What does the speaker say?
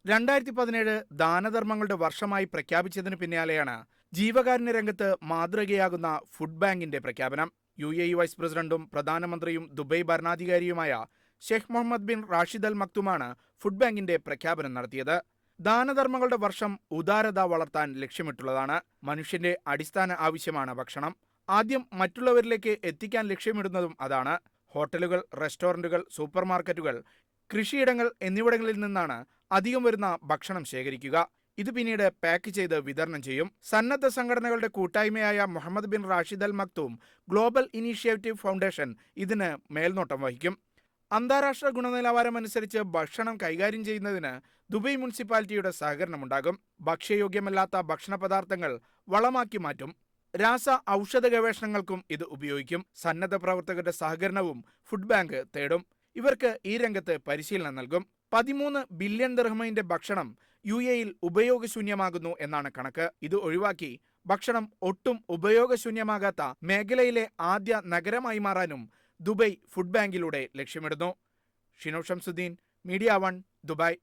2017 ദാനധർമ്മങ്ങളുടെ വർഷമായി പ്രഖ്യാപിച്ചതിന് പിന്നാലെയാണ് ജീവകാരുണ്യ രംഗത്ത് മാതൃകയാകുന്ന ഫുഡ് ബാങ്കിന്റെ പ്രഖ്യാപനം. UAE വൈസ് പ്രസിഡന്റും പ്രധാനമന്ത്രിയും ദുബൈ ഭരണാധികാരിയുമായ Sheikh Mohammed bin Rashid Al മക്തുമാണ് ഫുഡ് ബാങ്കിന്റെ പ്രഖ്യാപനം നടത്തിയത്. ദാനധർമ്മങ്ങളുടെ വർഷം ഉദാരത വളർത്താൻ ലക്ഷ്യമിട്ടുള്ളതാണ്. മനുഷ്യന്റെ അടിസ്ഥാന ആവശ്യമാണ് ഭക്ഷണം. ആദ്യം മറ്റുള്ളവരിലേക്ക് എത്തിക്കാൻ ലക്ഷ്യമിടുന്നതും അതാണ്. ഹോട്ടലുകൾ, റെസ്റ്റോറന്റുകൾ, സൂപ്പർമാർക്കറ്റുകൾ, കൃഷിയിടങ്ങൾ എന്നിവിടങ്ങളിൽ നിന്നാണ് അധികം വരുന്ന ഭക്ഷണം ശേഖരിക്കുക. ഇത് പിന്നീട് പാക്ക് ചെയ്ത് വിതരണം ചെയ്യും. സന്നദ്ധ സംഘടനകളുടെ കൂട്ടായ്മയായ Mohammed bin Rashid Al Maktoum Global Initiative Foundation ഇതിന് മേൽനോട്ടം വഹിക്കും. അന്താരാഷ്ട്ര ഗുണനിലവാരമനുസരിച്ച് ഭക്ഷണം കൈകാര്യം ചെയ്യുന്നതിന് ദുബൈ മുനിസിപ്പാലിറ്റിയുടെ സഹകരണമുണ്ടാകും. ഭക്ഷ്യയോഗ്യമല്ലാത്ത ഭക്ഷണ പദാർത്ഥങ്ങൾ വളമാക്കി മാറ്റും. ഔഷധ ഗവേഷണങ്ങൾക്കും ഇത് ഉപയോഗിക്കും. സന്നദ്ധ പ്രവർത്തകരുടെ സഹകരണവും ഫുഡ് ബാങ്ക് തേടും. ഇവർക്ക് ഈ രംഗത്ത് പരിശീലനം നൽകും. 13 ബില്യൺ ദിർഹമിന്റെ ഭക്ഷണം UAEയിൽ ഉപയോഗശൂന്യമാകുന്നു എന്നാണ് കണക്ക്. ഇത് ഒഴിവാക്കി ഭക്ഷണം ഒട്ടും ഉപയോഗശൂന്യമാകാത്ത മേഖലയിലെ ആദ്യ നഗരമായി മാറാനും ദുബൈ ഫുഡ് ബാങ്കിലൂടെ ലക്ഷ്യമിടുന്നു. Shino Shamsuddin, media 1, Dubai.